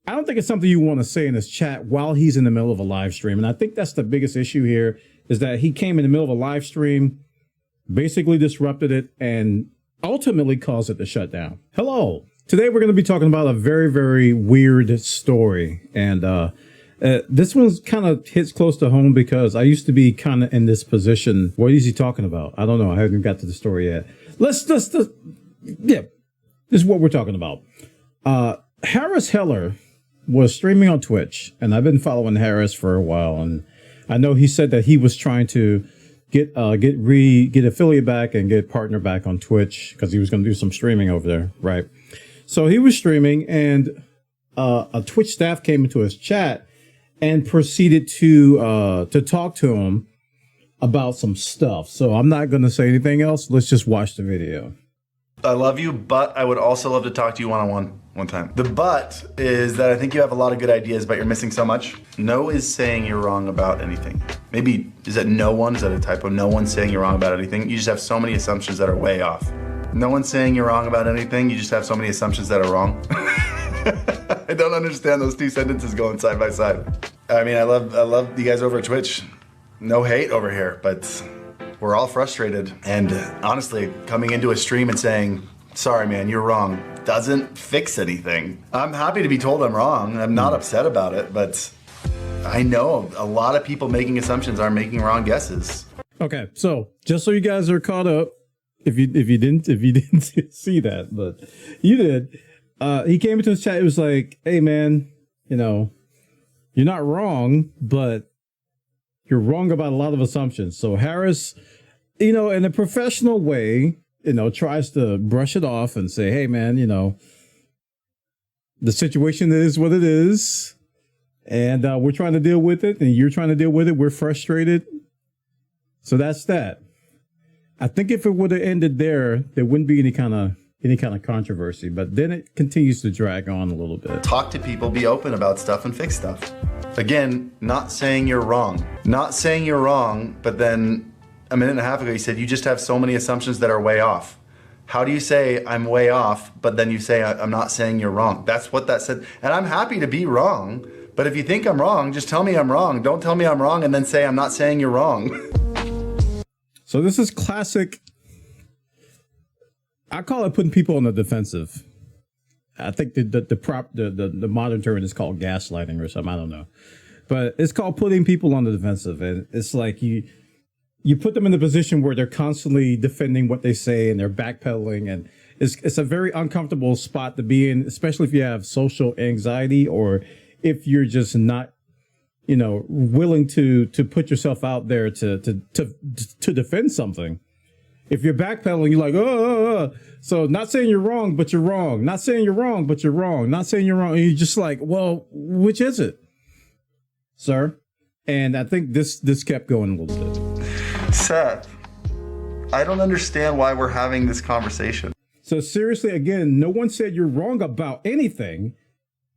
I don't think it's something you want to say in this chat while he's in the middle of a live stream. And I think that's the biggest issue here, is that he came in the middle of a live stream, basically disrupted it, and ultimately caused it to shut down. Hello. Today we're going to be talking about a very, very weird story. And this one kind of hits close to home because I used to be kind of in this position. What is he talking about? I don't know. I haven't even got to the story yet. Yeah, this is what we're talking about. Harris Heller was streaming on Twitch, and I've been following Harris for a while, and I know he said that he was trying to get affiliate back and get partner back on Twitch because he was going to do some streaming over there, right? So he was streaming, and a Twitch staff came into his chat and proceeded to talk to him about some stuff. So I'm not going to say anything else. Let's just watch the video. I love you, but I would also love to talk to you one-on-one one time. The but is that I think you have a lot of good ideas, but you're missing so much. No is saying you're wrong about anything. Maybe, is that no one? Is that a typo? No one's saying you're wrong about anything. You just have so many assumptions that are way off. No one's saying you're wrong about anything. You just have so many assumptions that are wrong. I don't understand those two sentences going side by side. I mean, I love you guys over at Twitch. No hate over here, but we're all frustrated. And honestly, coming into a stream and saying, sorry man, you're wrong, doesn't fix anything. I'm happy to be told I'm wrong. I'm not upset about it, but I know a lot of people making assumptions are making wrong guesses. Okay, so just so you guys are caught up, if you didn't see that, but you did, he came into his chat. It was like, hey man, you know, you're not wrong, but you're wrong about a lot of assumptions. So Harris, you know, in a professional way, you know, tries to brush it off and say, hey man, you know, the situation is what it is, and we're trying to deal with it, and you're trying to deal with it. We're frustrated. So that's that. I think if it would have ended there, there wouldn't be any kind of controversy, but then it continues to drag on a little bit. Talk to people, be open about stuff, and fix stuff. Again, not saying you're wrong. Not saying you're wrong, but then a minute and a half ago you said you just have so many assumptions that are way off. How do you say I'm way off, but then you say I'm not saying you're wrong? That's what that said. And I'm happy to be wrong, but if you think I'm wrong, just tell me I'm wrong. Don't tell me I'm wrong and then say I'm not saying you're wrong. So this is classic. I call it putting people on the defensive. I think the modern term is called gaslighting or something. I don't know, but it's called putting people on the defensive, and it's like you put them in a position where they're constantly defending what they say and they're backpedaling, and it's a very uncomfortable spot to be in, especially if you have social anxiety or if you're just not, you know, willing to put yourself out there to defend something. If you're backpedaling, you're like, so not saying you're wrong, but you're wrong. Not saying you're wrong, but you're wrong. Not saying you're wrong. And you're just like, well, which is it, sir? And I think this kept going a little bit. Seth, I don't understand why we're having this conversation. So seriously, again, no one said you're wrong about anything.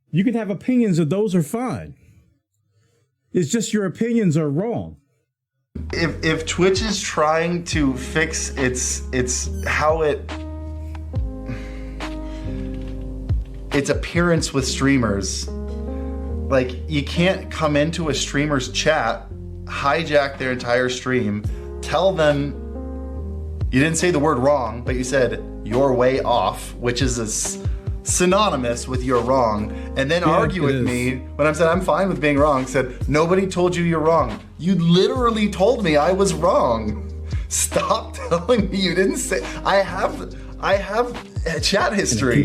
You can have opinions, and those are fine. It's just your opinions are wrong. If Twitch is trying to fix its appearance with streamers, like you can't come into a streamer's chat, hijack their entire stream, tell them you didn't say the word wrong, but you said you're way off, which is synonymous with you're wrong, and then argue with me when I'm saying I'm fine with being wrong. Said nobody told you you're wrong. You literally told me I was wrong. Stop telling me you didn't say. I have chat history.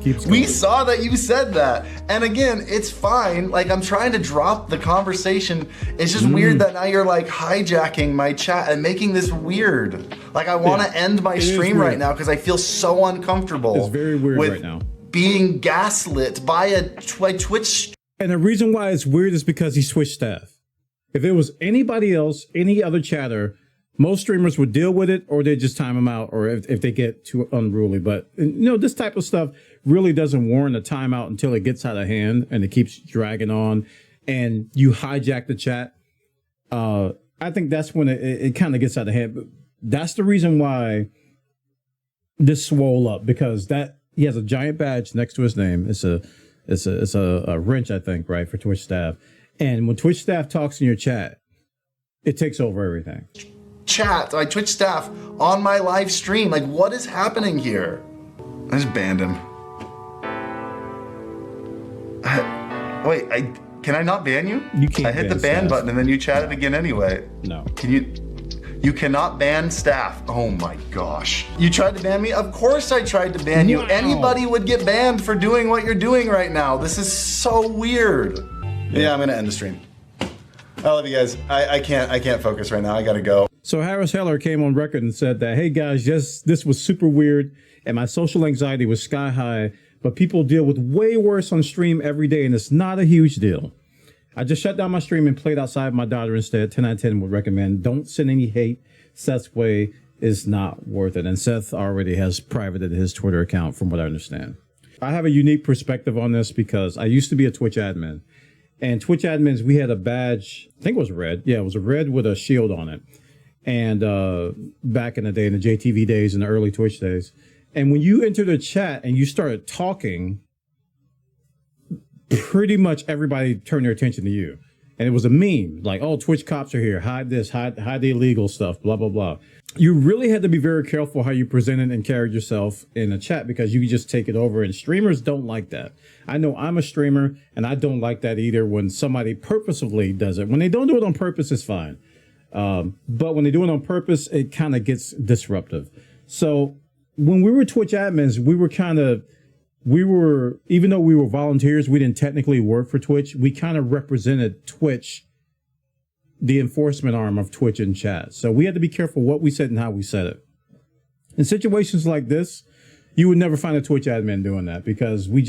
Keeps going. We saw that you said that, and again, it's fine. Like I'm trying to drop the conversation. It's just weird that now you're like hijacking my chat and making this weird. Like I want to end my stream right now because I feel so uncomfortable. It's very weird right now. Being gaslit by a Twitch. And the reason why it's weird is because he's Twitch staff. If it was anybody else, any other chatter, most streamers would deal with it, or they just time them out, or if they get too unruly. But you know, this type of stuff really doesn't warrant a timeout until it gets out of hand and it keeps dragging on, and you hijack the chat. I think that's when it kind of gets out of hand. But that's the reason why this swole up, because that he has a giant badge next to his name. It's a wrench, I think, right, for Twitch staff. And when Twitch staff talks in your chat, it takes over everything. Chat, like Twitch staff on my live stream. Like, what is happening here? I just banned him. Wait, can I not ban you? You can't. I hit the ban button and then you chatted again anyway. No. Can you? You cannot ban staff. Oh my gosh. You tried to ban me? Of course I tried to ban you. Wow. Anybody would get banned for doing what you're doing right now. This is so weird. Yeah, I'm gonna end the stream. I love you guys. I can't focus right now. I gotta go. So Harris Heller came on record and said that, hey guys, this was super weird and my social anxiety was sky high, but people deal with way worse on stream every day and it's not a huge deal. I just shut down my stream and played outside with my daughter instead. 10 out of 10 would recommend. Don't send any hate. Seth's way is not worth it. And Seth already has privated his Twitter account from what I understand. I have a unique perspective on this because I used to be a Twitch admin. And Twitch admins, we had a badge, I think it was red. Yeah, it was a red with a shield on it. And back in the day, in the JTV days, in the early Twitch days. And when you entered the chat and you started talking, pretty much everybody turned their attention to you. And it was a meme, like, oh, Twitch cops are here, hide this, hide the illegal stuff, blah, blah, blah. You really had to be very careful how you presented and carried yourself in a chat because you could just take it over, and streamers don't like that. I know I'm a streamer, and I don't like that either when somebody purposefully does it. When they don't do it on purpose, it's fine. But when they do it on purpose, it kind of gets disruptive. So when we were Twitch admins, even though we were volunteers, we didn't technically work for Twitch. We kind of represented Twitch, the enforcement arm of Twitch in chat. So we had to be careful what we said and how we said it. In situations like this, you would never find a Twitch admin doing that because we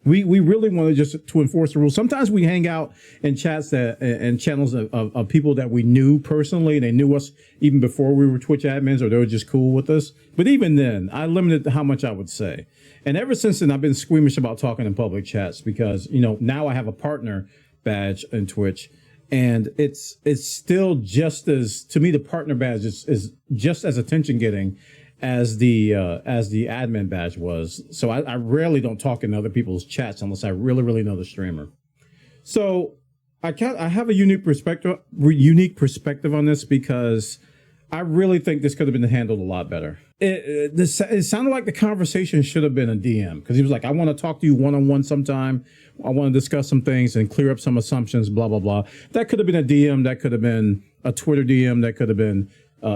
really wanted just to enforce the rules. Sometimes we hang out in chats and channels of people that we knew personally. They knew us even before we were Twitch admins, or they were just cool with us. But even then, I limited how much I would say. And ever since then, I've been squeamish about talking in public chats because, now I have a partner badge in Twitch, and it's still just as, to me, the partner badge is just as attention getting as the admin badge was. So I rarely don't talk in other people's chats unless I really know the streamer. So I have a unique perspective on this because I really think this could have been handled a lot better. It sounded like the conversation should have been a DM because he was like, I want to talk to you one-on-one sometime. I want to discuss some things and clear up some assumptions, blah, blah, blah. That could have been a DM. That could have been a Twitter DM. That could have been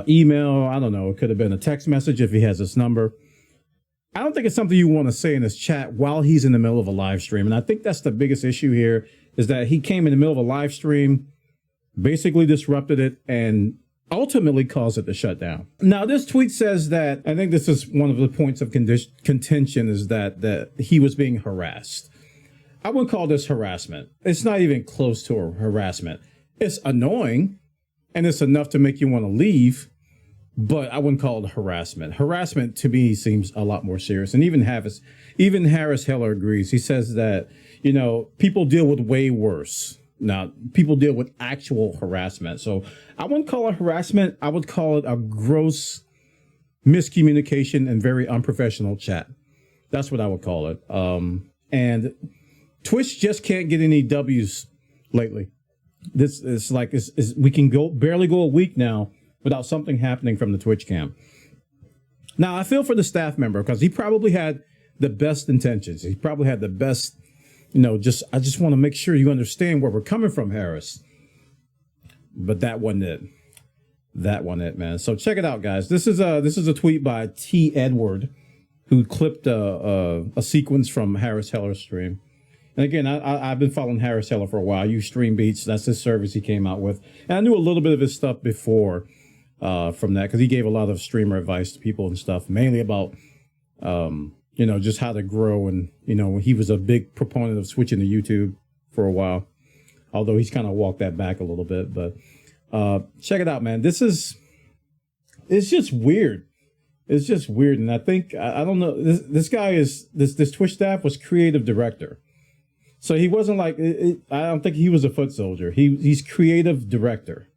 email. I don't know. It could have been a text message if he has this number. I don't think it's something you want to say in his chat while he's in the middle of a live stream. And I think that's the biggest issue here is that he came in the middle of a live stream, basically disrupted it, and ultimately caused it to shut down. Now, this tweet says that, I think this is one of the points of contention, is that he was being harassed. I wouldn't call this harassment. It's not even close to a harassment. It's annoying, and it's enough to make you want to leave, but I wouldn't call it harassment. Harassment, to me, seems a lot more serious. And even Harris Heller agrees. He says that, people deal with way worse. Now, people deal with actual harassment. So I wouldn't call it harassment. I would call it a gross miscommunication and very unprofessional chat. That's what I would call it. And Twitch just can't get any W's lately. This is like, we can barely go a week now without something happening from the Twitch cam. Now, I feel for the staff member because he probably had the best intentions. He probably had the best, I just want to make sure you understand where we're coming from, Harris. But that wasn't it. That wasn't it, man. So check it out, guys. This is a tweet by T. Edward, who clipped a sequence from Harris Heller's stream. And again, I've been following Harris Heller for a while. I use Stream Beats. That's his service he came out with. And I knew a little bit of his stuff before from that because he gave a lot of streamer advice to people and stuff, mainly about, just how to grow. And, he was a big proponent of switching to YouTube for a while, although he's kind of walked that back a little bit. But check it out, man. It's just weird. It's just weird. And I think, I don't know, this guy this Twitch staff was creative director. So he wasn't like, I don't think he was a foot soldier. He's creative director.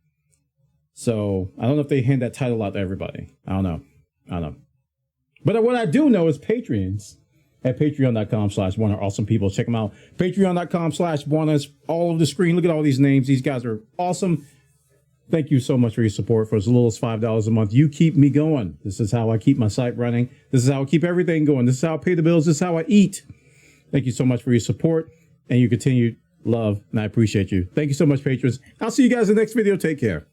So I don't know if they hand that title out to everybody. I don't know. But what I do know is Patreons at patreon.com/Bwana. Awesome people. Check them out. Patreon.com/Bwana is all over the screen. Look at all these names. These guys are awesome. Thank you so much for your support. For as little as $5 a month, you keep me going. This is how I keep my site running. This is how I keep everything going. This is how I pay the bills. This is how I eat. Thank you so much for your support and your continued love, and I appreciate you. Thank you so much, patrons. I'll see you guys in the next video. Take care.